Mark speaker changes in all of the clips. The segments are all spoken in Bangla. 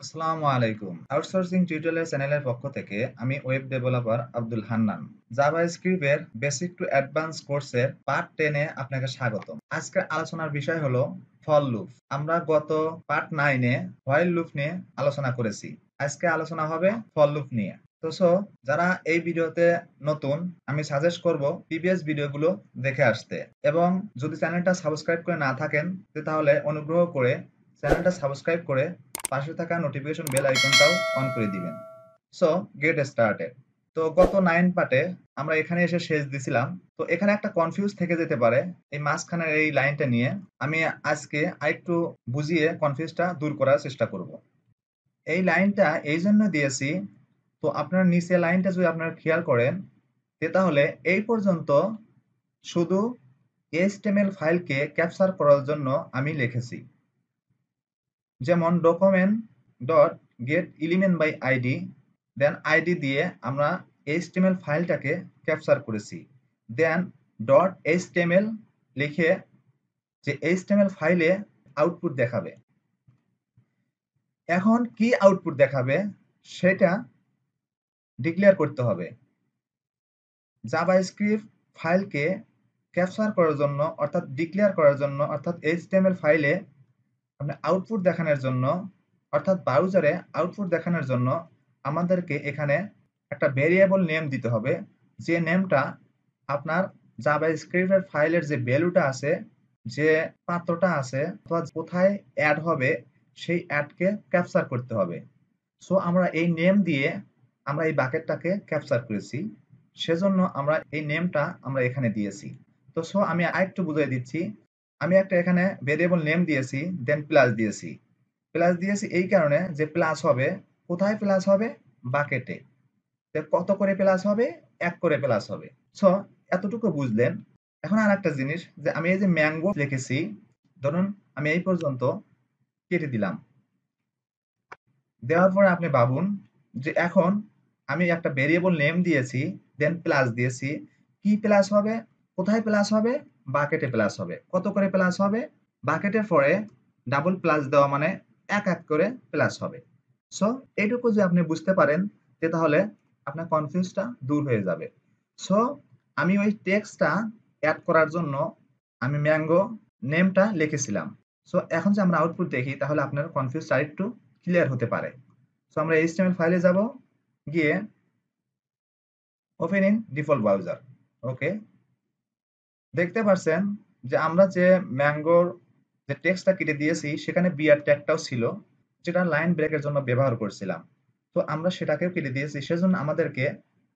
Speaker 1: আসসালামু আলাইকুম। আউটসোর্সিং টিউটোরিয়াল চ্যানেলের পক্ষ থেকে আমি ওয়েব ডেভেলপার আব্দুল হান্নান। জাভাস্ক্রিপ্টের বেসিক টু অ্যাডভান্স কোর্সের পার্ট 10 এ আপনাকে স্বাগতম। আজকের আলোচনার বিষয় হলো ফর লুপ। আমরা গত পার্ট 9 এ হোয়াইল লুপ নিয়ে আলোচনা করেছি। আজকে আলোচনা হবে ফর লুপ নিয়ে। যারা এই ভিডিওতে নতুন, আমি সাজেস্ট করব প্রিভিয়াস ভিডিওগুলো দেখে আসতে, এবং যদি চ্যানেলটা সাবস্ক্রাইব করে না থাকেন তাহলে অনুগ্রহ করে চ্যানেলটা সাবস্ক্রাইব করে পাশে থাকা নোটিফিকেশন বেল আইকনটাও অন করে দিবেন। So get started. তো গত 9 পার্টে আমরা এখানে এসে শেষ দিছিলাম। তো এখানে একটা কনফিউজ থেকে যেতে পারে এই মাঝখানের এই লাইনটা নিয়ে। আমি আজকে আরেকটু বুঝিয়ে কনফিউজটা দূর করার চেষ্টা করব। এই লাইনটা এই জন্য দিয়েছি, তো আপনার নিচে লাইনটা যদি আপনারা খেয়াল করেন তাহলে এই পর্যন্ত শুধু HTML ফাইলকে ক্যাপচার করার জন্য আমি লিখেছি। যেমন document dot get element by ID, then ID দিয়ে আমরা HTML ফাইলটাকে ক্যাপচার করেছি। দেন ডট HTML লিখে যে HTML ফাইলে আউটপুট দেখাবে। এখন কি আউটপুট দেখাবে সেটা ডিক্লেয়ার করতে হবে। জাভাস্ক্রিপ্ট ফাইলকে ক্যাপচার করার জন্য অর্থাৎ ডিক্লেয়ার করার জন্য অর্থাৎ HTML ফাইলে আপনি আউটপুট দেখানোর জন্য অর্থাৎ ব্রাউজারে আউটপুট দেখানোর জন্য আমাদেরকে এখানে একটা ভেরিয়েবল নেম দিতে হবে, যে নেমটা আপনার জাভাস্ক্রিপ্টের ফাইলের যে ভ্যালুটা আছে, যে পাত্রটা আছে অথবা কোথায় অ্যাড হবে সেই অ্যাডকে ক্যাপচার করতে হবে। সো আমরা এই নেম দিয়ে আমরা এই বাকেটটাকে ক্যাপচার করেছি, সেজন্য আমরা এই নেমটা আমরা এখানে দিয়েছি। তো আমি আরেকটু বুঝিয়ে দিচ্ছি। আমি একটা এখানে ভেরিয়েবল নেম দিয়েছি, দেন প্লাস দিয়েছি। প্লাস দিয়েছি এই কারণে যে প্লাস হবে, কোথায় প্লাস হবে? বাকেটে। কত করে প্লাস হবে? 1 করে প্লাস হবে। সো এতটুকু বুঝলেন। এখন আর একটা জিনিস, যে আমি এই যে ম্যাঙ্গো লিখেছি, ধরুন আমি এই পর্যন্ত কেটে দিলাম। দেওয়ার পরে আপনি ভাবুন যে এখন আমি একটা ভেরিয়েবল নেম দিয়েছি, দেন প্লাস দিয়েছি। কি প্লাস হবে? কোথায় প্লাস হবে? বাকেটে প্লাস হবে। কত করে প্লাস হবে? বাকেটের পরে ডাবল প্লাস দেওয়া মানে 1 করে প্লাস হবে। সো এইটুকু যে আপনি বুঝতে পারেন তাহলে আপনার কনফিউজটা দূর হয়ে যাবে। সো আমি ওই টেক্সটটা অ্যাড করার জন্য আমি ম্যাঙ্গো নেমটা লিখেছিলাম। সো এখন যে আমরা আউটপুট দেখি তাহলে আপনার কনফিউজটা আরেকটু ক্লিয়ার হতে পারে। সো আমরা HTML ফাইলে যাব, গিয়ে ওপেন ইন ডিফল্ট ব্রাউজার। ওকে, দেখতে পাচ্ছেন যে আমরা যে ম্যাঙ্গোর যে টেক্সটটা কেটে দিয়েছি সেখানে বিআর ট্যাগটাও ছিল, যেটা লাইন ব্রেকের জন্য ব্যবহার করছিলাম। তো আমরা সেটাকেও কেটে দিয়েছি, সেজন্য আমাদেরকে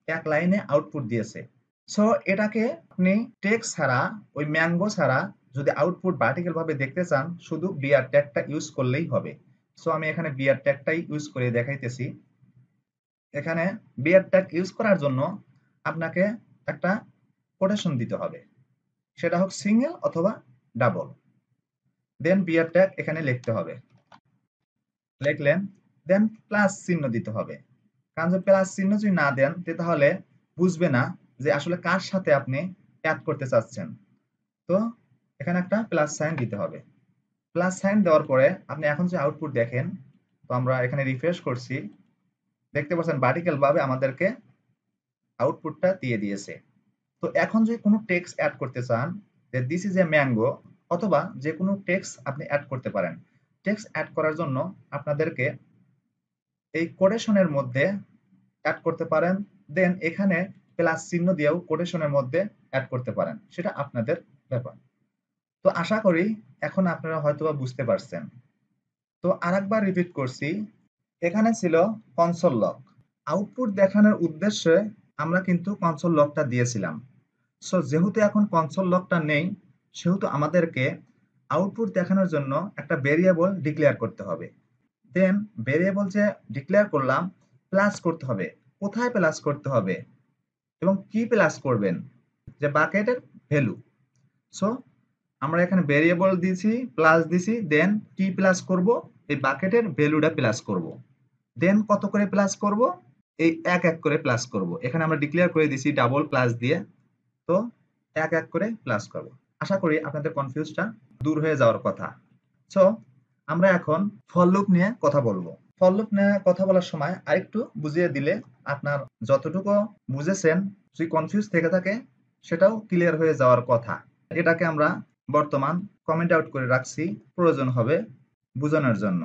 Speaker 1: এক লাইনে আউটপুট দিয়েছে। সো এটাকে আপনি টেক্সট ছাড়া, ওই ম্যাঙ্গো ছাড়া যদি আউটপুট ভার্টিক্যাল ভাবে দেখতে চান, শুধু বিআর ট্যাগটা ইউজ করলেই হবে। সো আমি এখানে বিআর ট্যাগটাই ইউজ করে দেখাইতেছি। এখানে বিআর ট্যাগ ইউজ করার জন্য আপনাকে একটা কোটেশন দিতে হবে, সেটা হোক সিঙ্গেল অথবা ডাবল। দেন বিআর ট্যাগ এখানে লিখতে হবে। লিখলেন, দেন প্লাস চিহ্ন দিতে হবে। কারণ যদি প্লাস চিহ্ন যদি না দেন তাহলে বুঝবে না যে আসলে কার সাথে আপনি অ্যাড করতে চাচ্ছেন। তো এখানে একটা প্লাস সাইন দিতে হবে। প্লাস সাইন দেওয়ার পরে আপনি এখন যে আউটপুট দেখেন, তো আমরা এখানে রিফ্রেশ করছি, দেখতে পাচ্ছেন ভার্টিক্যাল ভাবে আমাদেরকে আউটপুটটা দিয়ে দিয়েছে। তো এখন যদি কোনো টেক্সট অ্যাড করতে চান, যে দিস ইজ এ ম্যাঙ্গো, অথবা যে কোনো টেক্সট আপনি অ্যাড করতে পারেন। টেক্সট অ্যাড করার জন্য আপনাদেরকে এই কোটেশনের মধ্যে অ্যাড করতে পারেন, দেন এখানে প্লাস চিহ্ন দিয়েও কোটেশনের মধ্যে অ্যাড করতে পারেন, সেটা আপনাদের ব্যাপার। তো আশা করি এখন আপনারা হয়তোবা বুঝতে পারছেন। তো আরেকবার রিপিট করছি, এখানে ছিল কনসোল লগ। আউটপুট দেখানোর উদ্দেশ্যে আমরা কিন্তু কনসোল লগটা দিয়েছিলাম। সো যেহেতু এখন কনসোল লগটা নেই, সেহেতু আমাদেরকে আউটপুট দেখানোর জন্য একটা ভেরিয়েবল ডিক্লেয়ার করতে হবে। দেন ভেরিয়েবল যে ডিক্লেয়ার করলাম, প্লাস করতে হবে। কোথায় প্লাস করতে হবে এবং কি প্লাস করবেন? যে বাকেটের ভ্যালু। সো আমরা এখানে ভেরিয়েবল দিয়েছি, প্লাস দিছি, দেন কি প্লাস করব? এই বাকেটের ভ্যালুটা প্লাস করব। দেন কত করে প্লাস করব? এই 1 করে প্লাস করব। এখানে আমরা ডিক্লেয়ার করে দিছি ডাবল প্লাস দিয়ে। তো 1 করে প্লাস করব। আশা করি আপনাদের কনফিউজটা দূর হয়ে যাওয়ার কথা। সো আমরা এখন ফর লুপ নিয়ে কথা বলবো। ফর লুপ নিয়ে কথা বলার সময় আরেকটু বুঝিয়ে দিলে আপনার যতটুকু বুঝেছেন যদি কনফিউজ থেকে থাকে সেটাও ক্লিয়ার হয়ে যাওয়ার কথা। এটাকে আমরা বর্তমান কমেন্ট আউট করে রাখছি, প্রয়োজন হবে বোঝানোর জন্য।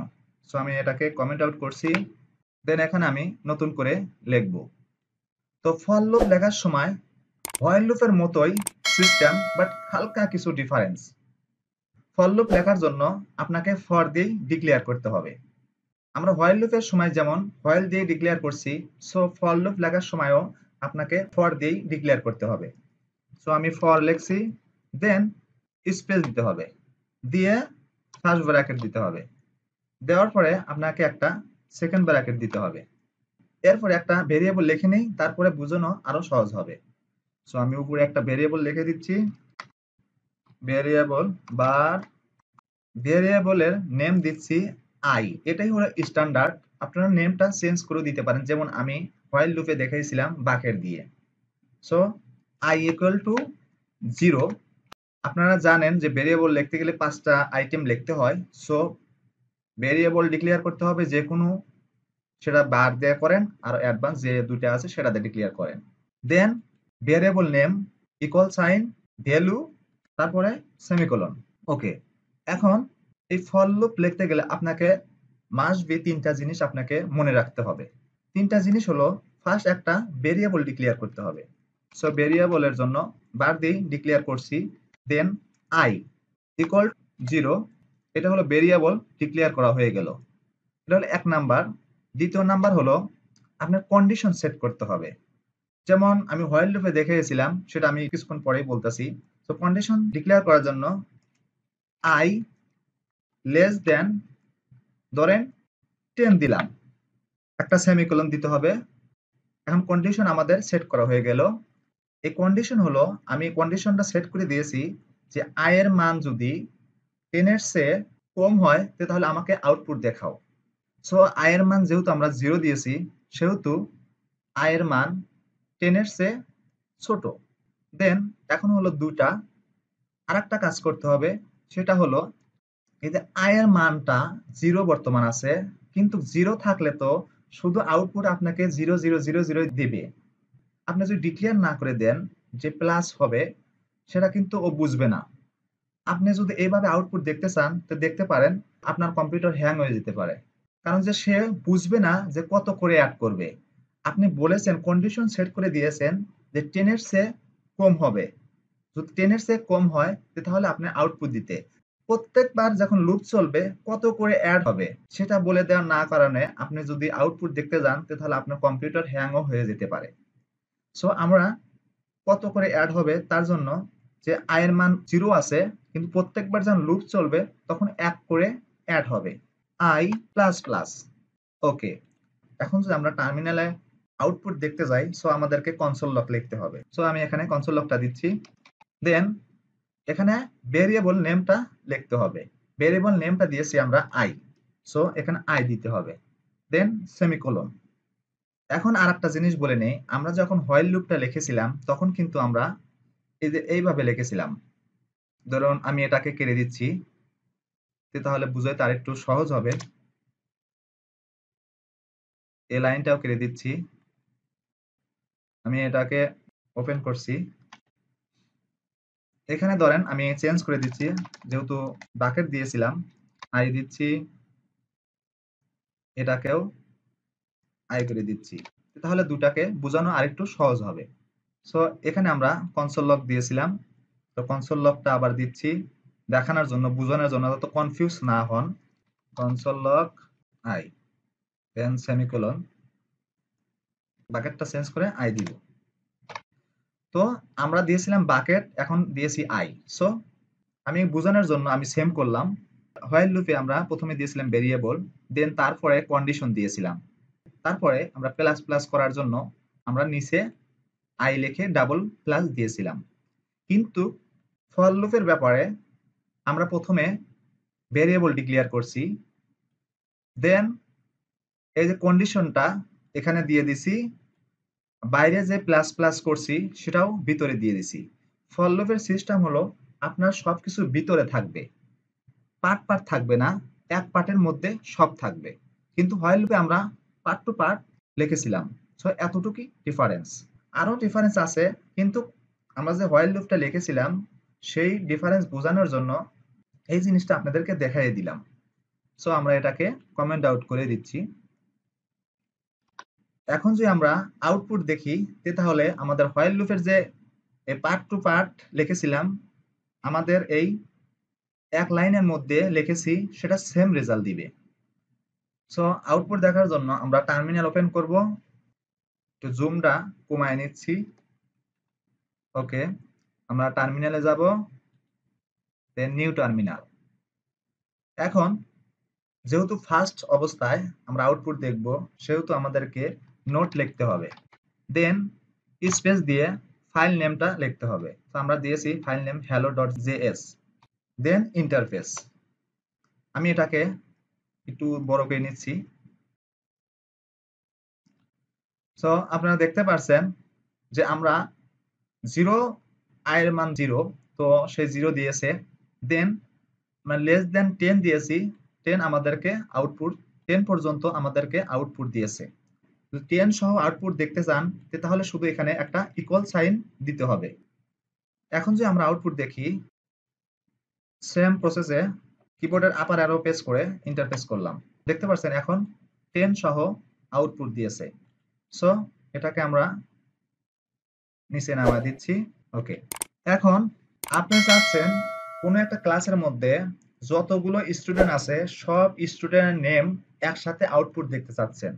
Speaker 1: সো আমি এটাকে কমেন্ট আউট করছি, দেন এখানে আমি নতুন করে লিখব। তো ফর লুপ লেখার সময় হোয়াইল লুপের মতোই সিস্টেম, বাট হালকা কিছু ডিফারেন্স। ফর লুপ লেখার জন্য আপনাকে ফর দিয়েই ডিক্লেয়ার করতে হবে। আমরা হোয়াইল লুপের সময় যেমন হোয়াইল দিয়ে ডিক্লেয়ার করছি, সো ফর লুপ লেখার সময়ও আপনাকে ফর দিয়েই ডিক্লেয়ার করতে হবে। সো আমি ফর লিখছি, দেন স্পেস দিতে হবে, দিয়ে ফার্স্ট ব্র্যাকেট দিতে হবে, দেওয়ার পরে আপনাকে একটা সেকেন্ড ব্র্যাকেট দিতে হবে। এরপরে একটা ভেরিয়েবল লিখে নেই, তারপরে বোঝানো আরো সহজ হবে। সো আমি উপরে একটা ভেরিয়েবল লিখে দিচ্ছি, ভেরিয়েবল বার, ভেরিয়েবলের নেম দিচ্ছি আই। এটাই হলো স্ট্যান্ডার্ড, আপনারা নেমটা চেঞ্জ করে দিতে পারেন, যেমন আমি হোয়াইল লুপে দেখাইছিলাম বাকেট দিয়ে। So I equal to 0। আপনারা জানেন যে ভেরিয়েবল লিখতে গেলে 5টা আইটেম লিখতে হয়। সো ভেরিয়েবল ডিক্লেয়ার করতে হবে যে কোনো, সেটা বার দিয়ে করেন আর অ্যাডভান্স যে দুটো আছে সেটা দিয়ে ডিক্লেয়ার করেন। Then variable name equal sign value, তারপরে সেমিকোলন। ওকে, এখন এই ফর লুপ লিখতে গেলে আপনাকে মাস্ট বি 3টা জিনিস আপনাকে মনে রাখতে হবে। 3টা জিনিস হলো, ফার্স্ট একটা ভেরিয়েবল ডিক্লেয়ার করতে হবে। সো ভেরিয়েবলের জন্য বার দিয়ে ডিক্লেয়ার করছি, দেন আই ইকুয়াল 0। এটা হলো ভেরিয়েবল ডিক্লেয়ার করা হয়ে গেল, এটা হলো 1 নাম্বার। দ্বিতীয় নাম্বার হলো আপনার কন্ডিশন সেট করতে হবে, যেমন আমি হোয়াইল লুপে দেখিয়েছিলাম, সেটা আমি কিছুক্ষণ পরেই বলতেছি। তো কন্ডিশন ডিক্লেয়ার করার জন্য আই লেস দেন ধরেন 10 দিলাম, একটা সেমিকোলন দিতে হবে। এখন কন্ডিশন আমাদের সেট করা হয়ে গেল। এই কন্ডিশন হলো, আমি কন্ডিশনটা সেট করে দিয়েছি যে আই এর মান যদি 10 এর চেয়ে কম হয় তাহলে আমাকে আউটপুট দেখাও। সো আই এর মান যেহেতু আমরা 0 দিয়েছি, সেহেতু আই এর মান 10 এর চেয়ে ছোট। দেন এখন হলো দুটা আরেকটা কাজ করতে হবে, সেটা হলো এই যে আই এর মানটা 0 বর্তমান আছে, কিন্তু 0 থাকলে তো শুধু আউটপুট আপনাকে 0 0 0 0 দিবে। আপনি যদি ডিক্লেয়ার না করে দেন যে প্লাস হবে, সেটা কিন্তু ও বুঝবে না। আপনি যদি এইভাবে আউটপুট দেখতে চান তো দেখতে পারেন, আপনার কম্পিউটার হ্যাং হয়ে যেতে পারে, কারণ যে সে বুঝবে না যে কত করে অ্যাড করবে। আপনি বলেছেন, কন্ডিশন সেট করে দিয়েছেন যে 10 এর চেয়ে কম হবে, যদি 10 এর চেয়ে কম হয় তাহলে আপনি আউটপুট দিতে। প্রত্যেকবার যখন লুপ চলবে কত করে অ্যাড হবে সেটা বলে দেওয়ার না কারণে আপনি যদি আউটপুট দেখতে যান তাহলে আপনার কম্পিউটার হ্যাংও হয়ে যেতে পারে। সো আমরা কত করে অ্যাড হবে তার জন্য, যে আই এর মান 0 আছে, কিন্তু প্রত্যেকবার যখন লুপ চলবে তখন 1 করে অ্যাড হবে, আই প্লাস প্লাস। ওকে, এখন যদি আমরা টার্মিনালে আউটপুট দেখতে যাই, সো আমাদেরকে কনসোল লগ লিখতে হবে। সো আমি এখানে কনসোল লগটা দিচ্ছি, দেন এখানে ভেরিয়েবল নেমটা লিখতে হবে। ভেরিয়েবল নেমটা দিয়েছি আমরা আই, সো এখানে আই দিতে হবে, দেন সেমিকোলন। এখন আরেকটা জিনিস বলে নেই, আমরা যখন হোয়াইল লুপটা লিখেছিলাম তখন কিন্তু আমরা এই যে এইভাবে লিখেছিলাম। ধরুন আমি এটাকে কেটে দিচ্ছি, তাহলে বুঝাইতে আরেকটু সহজ হবে। এই লাইনটাও কেটে দিচ্ছি, আমি এটাকে ওপেন করছি। এখানে ধরেন আমি চেঞ্জ করে দিচ্ছি, যেহেতু বাকেট দিয়েছিলাম আই দিচ্ছি, এটাকেও আই করে দিচ্ছি, তাহলে দুটাকে বোঝানো আরেকটু সহজ হবে। সো এখানে আমরা কনসোল লগ দিয়েছিলাম, তো কনসোল লগটা আবার দিচ্ছি দেখানোর জন্য, বোঝানোর জন্য, যাতে কনফিউজ না হন। Console log I, then semicolon, বাকেটটা চেঞ্জ করে আই দিব। তো আমরা দিয়েছিলাম বাকেট, এখন দিয়েছি আই। সো আমি বোঝানোর জন্য আমি সেম করলাম। হোয়াইল লুপে আমরা প্রথমে দিয়েছিলাম ভেরিয়েবল, দেন তারপরে কন্ডিশন দিয়েছিলাম, তারপরে আমরা প্লাস প্লাস করার জন্য আমরা নিচে আই লিখে ডাবল প্লাস দিয়েছিলাম। কিন্তু ফর লুপের ব্যাপারে আমরা প্রথমে ভেরিয়েবল ডিক্লেয়ার করছি, দেন এই যে কন্ডিশনটা এখানে দিয়ে দিছি, বাইরে যে প্লাস প্লাস করছি সেটাও ভিতরে দিয়ে দিছি। ফর লুপের সিস্টেম হলো আপনার সবকিছু ভিতরে থাকবে, পার্ট পার্ট থাকবে না, এক পার্টের মধ্যে সব থাকবে। কিন্তু হোয়াইল লুপে আমরা পার্ট টু পার্ট লিখেছিলাম। সো এতটুকুই ডিফারেন্স। আরো ডিফারেন্স আছে, কিন্তু আমরা যে হোয়াইল লুপটা লিখেছিলাম সেই ডিফারেন্স বোঝানোর জন্য এই জিনিসটা আপনাদেরকে দেখাই দিলাম। সো আমরা এটাকে কমেন্ট আউট করে দিচ্ছি। এখন যদি আমরা আউটপুট দেখি, তাহলে আমাদের হোয়াইল লুপের যে পার্ট টু পার্ট লিখেছিলাম, আমাদের এই এক লাইনের মধ্যে লিখেছি সেটা সেম রেজাল্ট দিবে। সো আউটপুট দেখার জন্য আমরা টার্মিনাল ওপেন করব, একটু জুমটা কমায় নিচ্ছি। ওকে, আমরা টার্মিনালে যাব, দেন নিউ টার্মিনাল। এখন যেহেতু ফার্স্ট অবস্থায় আমরা আউটপুট দেখব, সেহেতু আমাদেরকে নোট লিখতে হবে, দেন স্পেস দিয়ে ফাইল নেমটা লিখতে হবে। তো আমরা দিয়েছি ফাইল নেম hello.js, দেন ইন্টারফেস। আমি এটাকে একটু বড় করে নিচ্ছি। সো আপনারা দেখতে পাচ্ছেন যে আমরা 0 i এর মান 0, তো সে 0 দিয়েছে। দেন আমরা লেস দেন 10 দিয়েছি, 10 আমাদেরকে আউটপুট 10 পর্যন্ত আমাদেরকে আউটপুট দিয়েছে। 10 সহ আউটপুট দেখতে চান তাহলে শুধু এখানে একটা ইকুয়াল সাইন দিতে হবে। এখন যদি আমরা আউটপুট দেখি, সেম প্রসেসে কিবোর্ডের আপার অ্যারো প্রেস করে ইন্টারফেস করলাম, দেখতে পাচ্ছেন এখন 10 সহ আউটপুট দিয়েছে। সো এটাকে আমরা নিচে নামিয়ে দিচ্ছি। ওকে, এখন আপনি চাচ্ছেন কোনো একটা ক্লাসের মধ্যে যতগুলো স্টুডেন্ট আছে সব স্টুডেন্টের নেম একসাথে আউটপুট দেখতে চাচ্ছেন।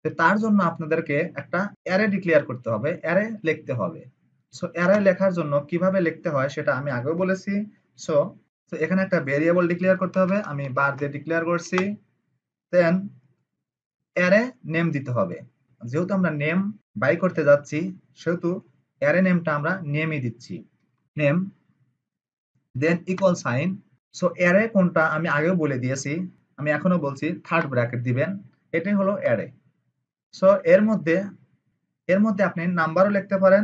Speaker 1: তো তার জন্য আপনাদেরকে একটা অ্যারে ডিক্লেয়ার করতে হবে, অ্যারে লিখতে হবে। সো অ্যারে লেখার জন্য কিভাবে লিখতে হয় সেটা আমি আগেও বলেছি। সো তো এখানে একটা ভেরিয়েবল ডিক্লেয়ার করতে হবে, আমি বার দিয়ে ডিক্লেয়ার করছি। দেন অ্যারে নেম দিতে হবে, যেহেতু আমরা নেম বাই করতে যাচ্ছি সেহেতু অ্যারে নেমটা আমরা নেমই দিচ্ছি, name, then equal sign. So array কোনটা আমি আগেও বলে দিয়েছি, আমি এখনো বলছি থার্ড ব্র্যাকেট দিবেন, এটাই হলো অ্যারে। সো এর মধ্যে আপনি নাম্বারও লিখতে পারেন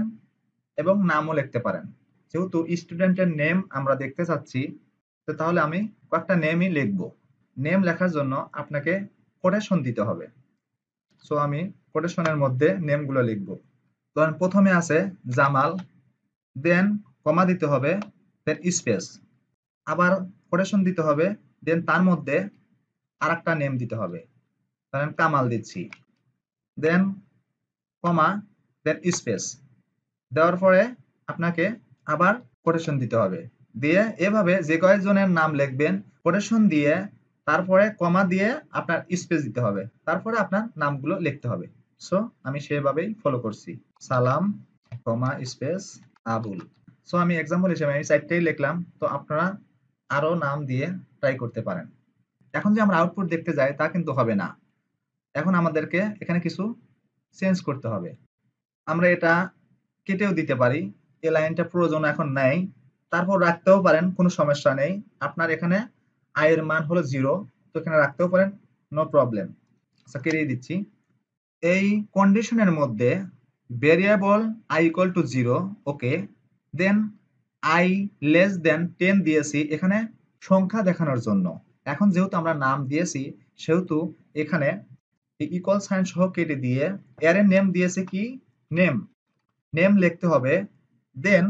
Speaker 1: এবং নামও লিখতে পারেন। যেহেতু স্টুডেন্টের নেম আমরা দেখতে চাচ্ছি, তো তাহলে আমি কয়েকটা নেমই লিখব। নেম লেখার জন্য আপনাকে কোটেশন দিতে হবে। সো আমি কোটেশনের মধ্যে নেমগুলো লিখব। ধরেন প্রথমে আছে জামাল, দেন কমা দিতে হবে, দেন স্পেস, আবার কোটেশন দিতে হবে, দেন তার মধ্যে আরেকটা নেম দিতে হবে, ধরেন কামাল দিচ্ছি, দেন কমা, দেন স্পেস দেওয়ার পরে আপনাকে আবার কোটেশন দিতে হবে। দিয়ে এভাবে যে কয়েকজনের নাম লিখবেন কোটেশন দিয়ে, তারপরে কমা দিয়ে আপনার স্পেস দিতে হবে, তারপরে আপনার নামগুলো লিখতে হবে। সো আমি সেভাবেই ফলো করছি, সালাম, কমা, স্পেস, আবুল। সো আমি এক্সাম্পল হিসেবে আমি 4টাই লিখলাম, তো আপনারা আরো নাম দিয়ে ট্রাই করতে পারেন। এখন যে আমরা আউটপুট দেখতে যাই তা কিন্তু হবে না, এখন আমাদেরকে এখানে কিছু চেঞ্জ করতে হবে। আমরা এটা কেটেও দিতে পারি, এই লাইনটা প্রয়োজন এখন নাই, তারপর রাখতেও পারেন, কোনো সমস্যা নেই। আপনার এখানে i এর মান হলো 0, তো এখানে রাখতেও পারেন, নো প্রবলেম। আচ্ছা, কেটে দিচ্ছি। এই কন্ডিশনের মধ্যে variable i equal to 0, okay, then i less than 10 দিয়েছি এখানে সংখ্যা দেখানোর জন্য। এখন যেহেতু আমরা নাম দিয়েছি সেহেতু এখানে ইকুয়াল সাইন সহ কেটে দিয়ে অ্যারে নেম দিয়েছে কি, নেম, নেম লিখতে হবে। দেন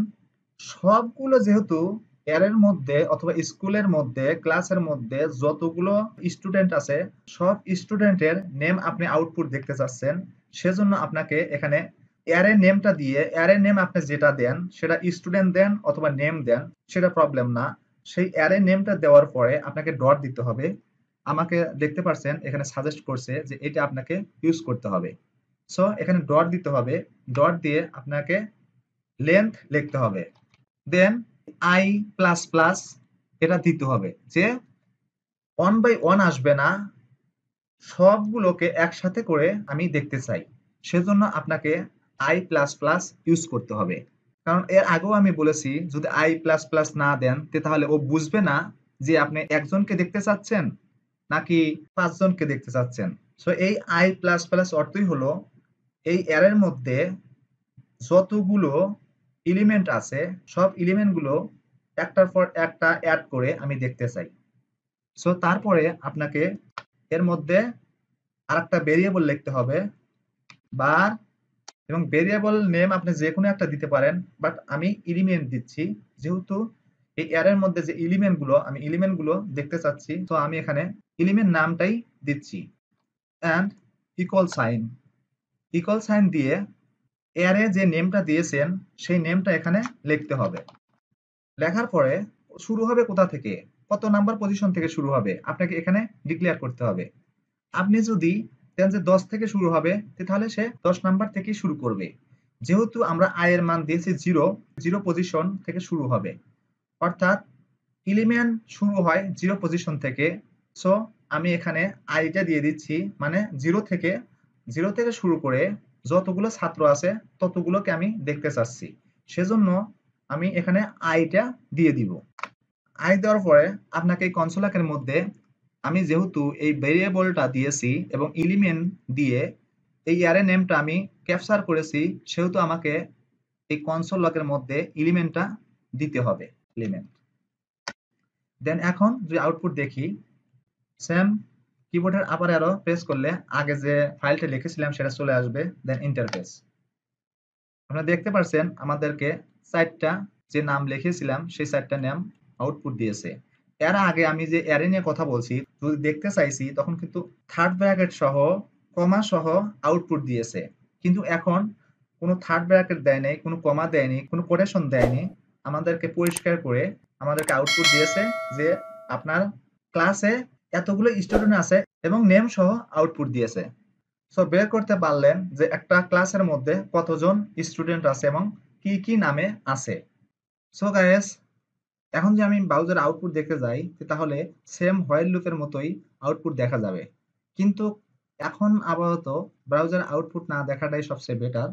Speaker 1: সবগুলো যেহেতু অ্যারের মধ্যে অথবা স্কুলের মধ্যে ক্লাসের মধ্যে যতগুলো স্টুডেন্ট আছে সব স্টুডেন্টের নেম আপনি আউটপুট দেখতে চাচ্ছেন, সেজন্য আপনাকে এখানে অ্যারে নেমটা দিয়ে, অ্যারে নেম আপনি যেটা দেন সেটা স্টুডেন্ট দেন অথবা নেম দেন, সেটা প্রবলেম না। সেই অ্যারে নেমটা দেওয়ার পরে আপনাকে ডট দিতে হবে। আমাকে দেখতে পাচ্ছেন এখানে সাজেস্ট করছে যে এটা আপনাকে ইউজ করতে হবে। সো এখানে ডট দিতে হবে, ডট দিয়ে আপনাকে লেন্থ লিখতে হবে, দেন i প্লাস প্লাস এটা দিতে হবে, যে 1/1 আসবে না, সবগুলোকে একসাথে করে আমি দেখতে চাই, সেজন্য আপনাকে i প্লাস প্লাস ইউজ করতে হবে। কারণ এর আগেও আমি বলেছি যদি i প্লাস প্লাস না দেন তাহলে ও বুঝবে না যে আপনি একজনকে দেখতে চাচ্ছেন নাকি 5 জনকে দেখতে চাচ্ছেন। সো এই i প্লাস প্লাস অর্থই হলো এই অ্যারের মধ্যে যতগুলো এলিমেন্ট আছে সব এলিমেন্টগুলো একটার পর একটা অ্যাড করে আমি দেখতে চাই। সো তারপরে আপনাকে এর মধ্যে আরেকটা ভেরিয়েবল লিখতে হবে বার, এবং ভেরিয়েবল নেম আপনি যে কোনো একটা দিতে পারেন, বাট আমি এলিমেন্ট দিচ্ছি যেহেতু এই অ্যারের মধ্যে যে এলিমেন্ট গুলো দেখতে চাচ্ছি, তো আমি এখানে এলিমেন্ট নামটাই দিচ্ছি। অ্যান্ড ইকুয়াল সাইন দিয়ে অ্যারে যে নেমটা দিয়েছেন সেই নেমটা এখানে লিখতে হবে। লেখার পরে শুরু হবে কোথা থেকে, কত নাম্বার পজিশন থেকে শুরু হবে আপনাকে এখানে ডিক্লেয়ার করতে হবে। আপনি যদি দেন যে 10 থেকে শুরু হবে, তাহলে সে 10 নাম্বার থেকেই শুরু করবে। যেহেতু আমরা i এর মান দিয়েছি 0 পজিশন থেকে শুরু হবে, অর্থাৎ এলিমেন্ট শুরু হয় 0 পজিশন থেকে। সো আমি এখানে আইটা দিয়ে দিচ্ছি, মানে 0 থেকে শুরু করে যতগুলো ছাত্র আছে ততগুলোকে আমি দেখতে চাচ্ছি, সেজন্য আমি এখানে আইটা দিয়ে দিব। আই দেওয়ার পরে আপনাকে এই কনসোল মধ্যে আমি যেহেতু এই ভেরিয়েবলটা দিয়েছি এবং এলিমেন্ট দিয়ে এই অ্যারে নেমটা আমি ক্যাপচার করেছি, সেহেতু আমাকে এই কনসোল লকের মধ্যে এলিমেন্টটা দিতে হবে, এলিমেন্ট। দেন এখন যদি আউটপুট দেখি, সেম কিবোর্ডের আপার অ্যারো প্রেস করলে আগে যে ফাইলটা লিখেছিলাম সেটা চলে আসবে, দেন ইন্টারফেস। আপনারা দেখতে পাচ্ছেন আমাদেরকে 4টা যে নাম লিখেছিলাম সেই 4টা নাম আউটপুট দিয়েছে। এর আগে আমি যে অ্যারে নিয়ে কথা বলছি, যদি দেখতে চাইছি তখন কিন্তু থার্ড ব্র্যাকেট সহ কমা সহ আউটপুট দিয়েছে, কিন্তু এখন কোনো থার্ড ব্র্যাকেট দেয় নাই, কোনো কমা দেয়নি, কোনো কোটেশন দেয়নি, আমাদেরকে পরিষ্কার করে আমাদেরকে আউটপুট দিয়েছে যে আপনার ক্লাসে এতগুলো স্টুডেন্ট আছে এবং নেম সহ আউটপুট দিয়েছে। সো বের করতে পারলেন যে একটা ক্লাসের মধ্যে কতজন স্টুডেন্ট আছে এবং কি কি নামে আছে। সো গাইস, এখন যে আমি ব্রাউজার আউটপুট দেখতে যাই, তাহলে সেম হোয়াইল লুপের মতোই আউটপুট দেখা যাবে, কিন্তু এখন আপাতত ব্রাউজার আউটপুট না দেখাটাই সবচেয়ে বেটার।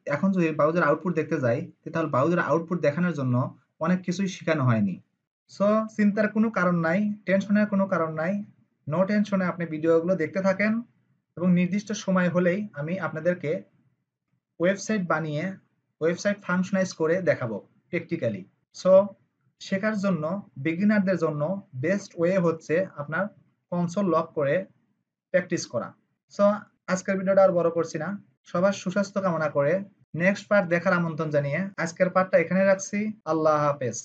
Speaker 1: এখন যদি ব্রাউজার আউটপুট দেখতে যাই, তাহলে ব্রাউজার আউটপুট দেখানোর জন্য অনেক কিছুই শেখানো হয়নি। সো চিন্তার কোনো কারণ নাই, টেনশনের কোনো কারণ নাই। নো টেনশনে আপনি ভিডিওগুলো দেখতে থাকেন এবং নির্দিষ্ট সময় হলেই আমি আপনাদেরকে ওয়েবসাইট বানিয়ে ওয়েবসাইট ফাংশনাইজ করে দেখাবো প্র্যাকটিক্যালি। সো শেখার জন্য বিগিনারদের জন্য বেস্ট ওয়ে হচ্ছে আপনার কনসোল লক করে প্র্যাকটিস করা। সো আজকের ভিডিওটা আর বড় করছি না, সবার সুস্বাস্থ্য কামনা করে নেক্সট পার্ট দেখার আমন্ত্রণ জানিয়ে আজকের পার্টটা এখানে রাখছি। আল্লাহ হাফেজ।